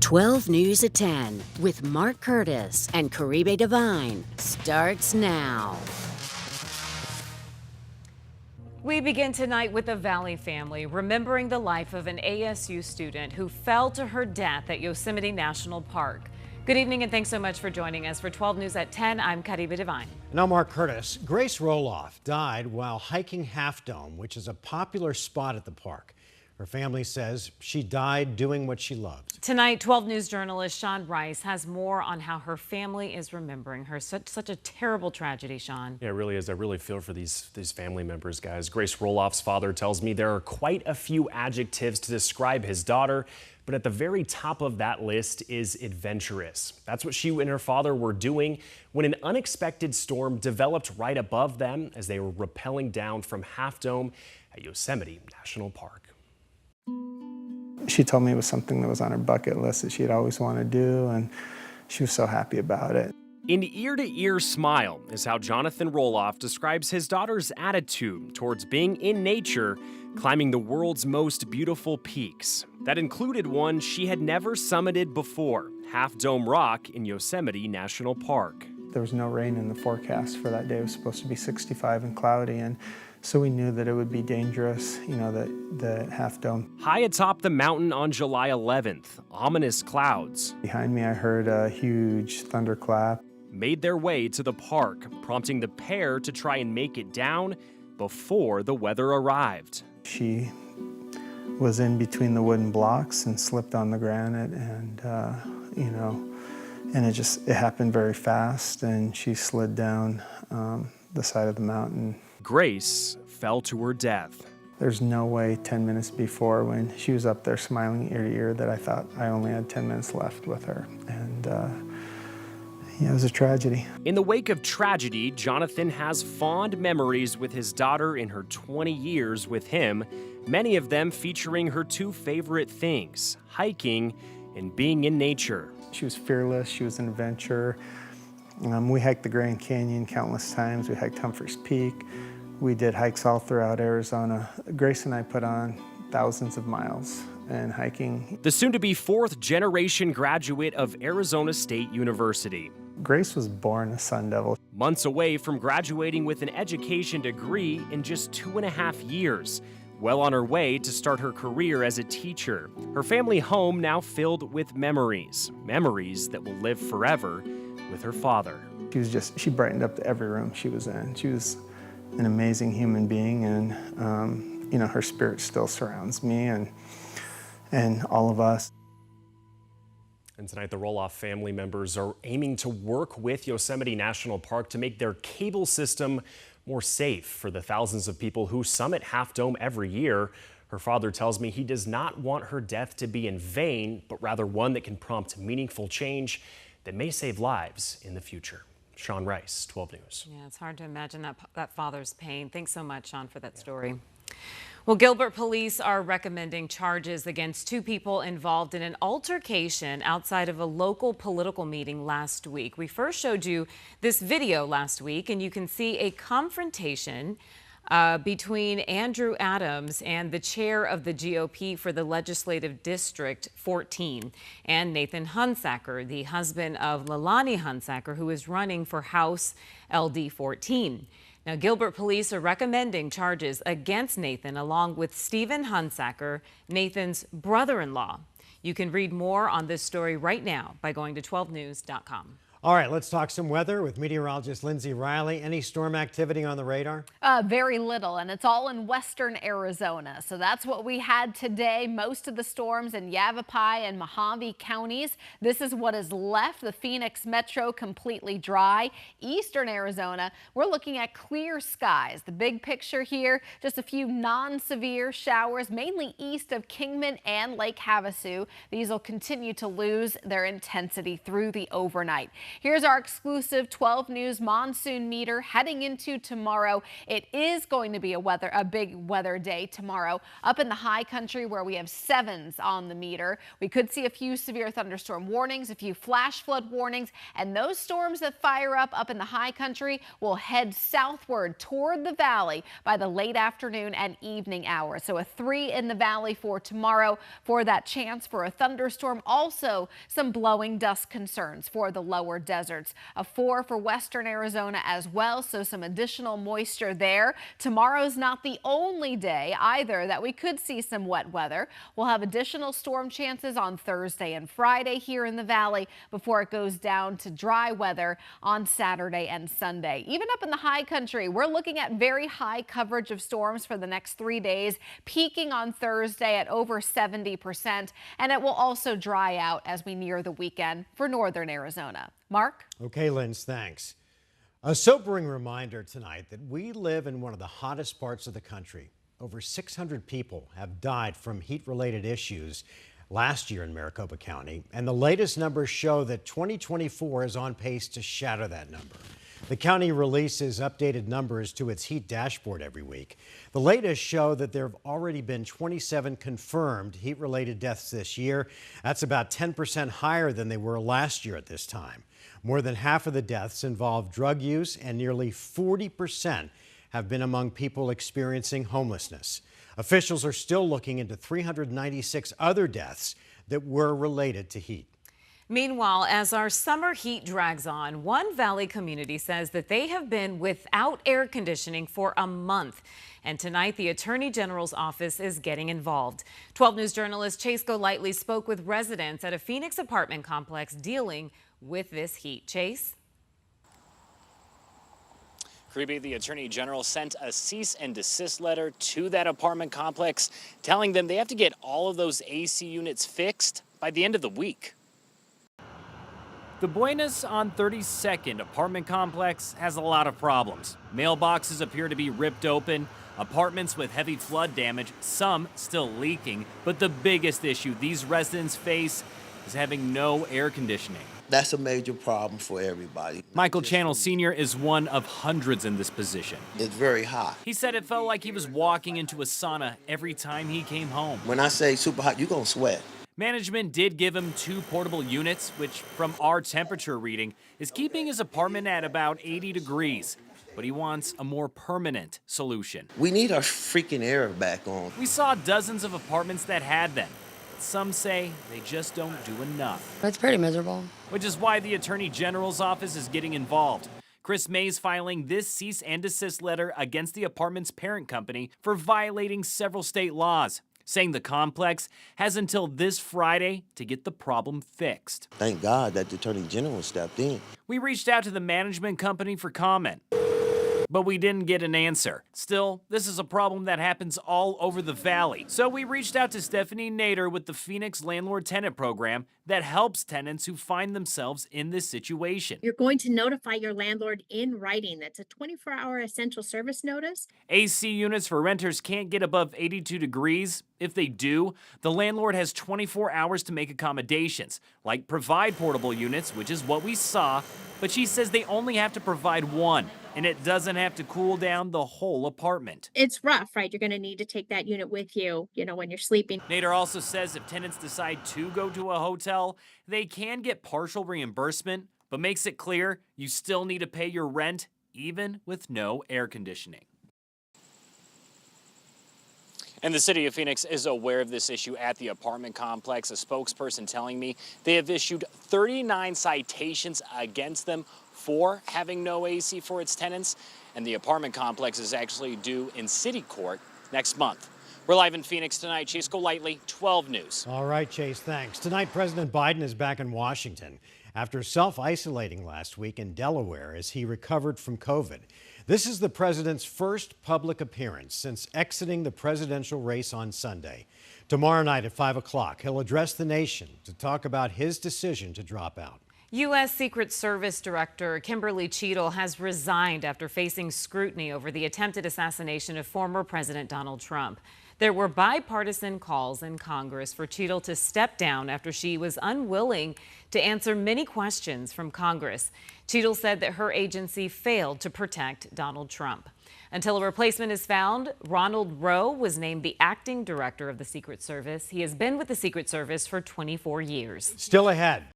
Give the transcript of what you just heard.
12 News at 10 with Mark Curtis and Caribe Devine starts now. We begin tonight with the Valley family remembering the life of an ASU student who fell to her death at Yosemite National Park. Good evening and thanks so much for joining us for 12 News at 10. I'm Caribe Devine. And I'm Mark Curtis. Grace Roloff died while hiking Half Dome, which is a popular spot at the park. Her family says she died doing what she loved. Tonight, 12 News journalist Sean Rice has more on how her family is remembering her. Such a terrible tragedy, Sean. Yeah, it really is. I really feel for these family members, guys. Grace Roloff's father tells me there are quite a few adjectives to describe his daughter, but at the very top of that list is adventurous. That's what she and her father were doing when an unexpected storm developed right above them as they were rappelling down from Half Dome at Yosemite National Park. She told me it was something that was on her bucket list that she had always wanted to do, and she was so happy about it. An ear-to-ear smile is how Jonathan Roloff describes his daughter's attitude towards being in nature, climbing the world's most beautiful peaks. That included one she had never summited before, Half Dome Rock in Yosemite National Park. There was no rain in the forecast for that day. It was supposed to be 65 and cloudy, and so we knew that it would be dangerous, the Half Dome. High atop the mountain on July 11th, ominous clouds Behind me, I heard a huge thunderclap. Made their way to the park, prompting the pair to try and make it down before the weather arrived. She was in between the wooden blocks and slipped on the granite, and and it happened very fast, and she slid down the side of the mountain. Grace fell to her death. There's no way 10 minutes before, when she was up there smiling ear to ear, that I thought I only had 10 minutes left with her. And it was a tragedy. In the wake of tragedy, Jonathan has fond memories with his daughter in her 20 years with him, many of them featuring her two favorite things, hiking and being in nature. She was fearless, she was an adventurer. We hiked the Grand Canyon countless times. We hiked Humphreys Peak. We did hikes all throughout Arizona. Grace and I put on thousands of miles in hiking. The soon-to-be fourth-generation graduate of Arizona State University. Grace was born a Sun Devil. Months away from graduating with an education degree in just 2.5 years. Well on her way to start her career as a teacher. Her family home now filled with memories. Memories that will live forever with her father. She brightened up every room she was in. She was an amazing human being, and her spirit still surrounds me and all of us. And tonight, the Roloff family members are aiming to work with Yosemite National Park to make their cable system more safe for the thousands of people who summit Half Dome every year. Her father tells me he does not want her death to be in vain, but rather one that can prompt meaningful change that may save lives in the future. Sean Rice, 12 News. Yeah, it's hard to imagine that father's pain. Thanks so much, Sean, for that story. Well, Gilbert police are recommending charges against two people involved in an altercation outside of a local political meeting last week. We first showed you this video last week, and you can see a confrontation between Andrew Adams and the chair of the GOP for the Legislative District 14, and Nathan Hunsaker, the husband of Leilani Hunsaker, who is running for House LD 14. Now, Gilbert police are recommending charges against Nathan along with Stephen Hunsaker, Nathan's brother-in-law. You can read more on this story right now by going to 12news.com. All right, let's talk some weather with meteorologist Lindsay Riley. Any storm activity on the radar? Very little, and it's all in western Arizona. So that's what we had today. Most of the storms in Yavapai and Mojave counties. This is what is left. The Phoenix metro completely dry. Eastern Arizona, we're looking at clear skies. The big picture here, just a few non-severe showers, mainly east of Kingman and Lake Havasu. These will continue to lose their intensity through the overnight. Here's our exclusive 12 News monsoon meter heading into tomorrow. It is going to be a big weather day tomorrow up in the high country where we have 7s on the meter. We could see a few severe thunderstorm warnings, a few flash flood warnings, and those storms that fire up in the high country will head southward toward the valley by the late afternoon and evening hours. So a 3 in the valley for tomorrow for that chance for a thunderstorm. Also some blowing dust concerns for the lower deserts. A 4 for western Arizona as well, so some additional moisture there. Tomorrow's not the only day either that we could see some wet weather. We'll have additional storm chances on Thursday and Friday here in the valley before it goes down to dry weather on Saturday and Sunday. Even up in the high country, we're looking at very high coverage of storms for the next 3 days, peaking on Thursday at over 70%, and it will also dry out as we near the weekend for northern Arizona. Mark? Okay, Linz, thanks. A sobering reminder tonight that we live in one of the hottest parts of the country. Over 600 people have died from heat-related issues last year in Maricopa County, and the latest numbers show that 2024 is on pace to shatter that number. The county releases updated numbers to its heat dashboard every week. The latest show that there have already been 27 confirmed heat-related deaths this year. That's about 10% higher than they were last year at this time. More than half of the deaths involve drug use, and nearly 40% have been among people experiencing homelessness. Officials are still looking into 396 other deaths that were related to heat. Meanwhile, as our summer heat drags on, one Valley community says that they have been without air conditioning for a month. And tonight, the Attorney General's office is getting involved. 12 News journalist Chase Golightly spoke with residents at a Phoenix apartment complex dealing with this heat. Chase? Caribe, the Attorney General sent a cease and desist letter to that apartment complex telling them they have to get all of those AC units fixed by the end of the week. The Buenas on 32nd apartment complex has a lot of problems. Mailboxes appear to be ripped open, apartments with heavy flood damage, some still leaking. But the biggest issue these residents face is having no air conditioning. That's a major problem for everybody. Michael Channel Sr. is one of hundreds in this position. It's very hot. He said it felt like he was walking into a sauna every time he came home. When I say super hot, you're gonna sweat. Management did give him 2 portable units, which from our temperature reading is keeping his apartment at about 80 degrees. But he wants a more permanent solution. We need our freaking air back on. We saw dozens of apartments that had them. Some say they just don't do enough. It's pretty miserable. Which is why the Attorney General's office is getting involved. Chris May's filing this cease and desist letter against the apartment's parent company for violating several state laws, saying the complex has until this Friday to get the problem fixed. Thank God that the Attorney General stepped in. We reached out to the management company for comment, but we didn't get an answer. Still, this is a problem that happens all over the valley. So we reached out to Stephanie Nader with the Phoenix Landlord Tenant Program that helps tenants who find themselves in this situation. You're going to notify your landlord in writing. That's a 24-hour essential service notice. AC units for renters can't get above 82 degrees. If they do, the landlord has 24 hours to make accommodations, like provide portable units, which is what we saw, but she says they only have to provide one, and it doesn't have to cool down the whole apartment. It's rough, right? You're going to need to take that unit with you, when you're sleeping. Nader also says if tenants decide to go to a hotel, they can get partial reimbursement, but makes it clear you still need to pay your rent, even with no air conditioning. And the city of Phoenix is aware of this issue at the apartment complex. A spokesperson telling me they have issued 39 citations against them for having no AC for its tenants. And the apartment complex is actually due in city court next month. We're live in Phoenix tonight. Chase Golightly, 12 News. All right, Chase, thanks. Tonight, President Biden is back in Washington after self-isolating last week in Delaware as he recovered from COVID. This is the president's first public appearance since exiting the presidential race on Sunday. Tomorrow night at 5 o'clock, he'll address the nation to talk about his decision to drop out. U.S. Secret Service Director Kimberly Cheadle has resigned after facing scrutiny over the attempted assassination of former President Donald Trump. There were bipartisan calls in Congress for Cheadle to step down after she was unwilling to answer many questions from Congress. Cheadle said that her agency failed to protect Donald Trump. Until a replacement is found, Ronald Rowe was named the acting director of the Secret Service. He has been with the Secret Service for 24 years. Still ahead.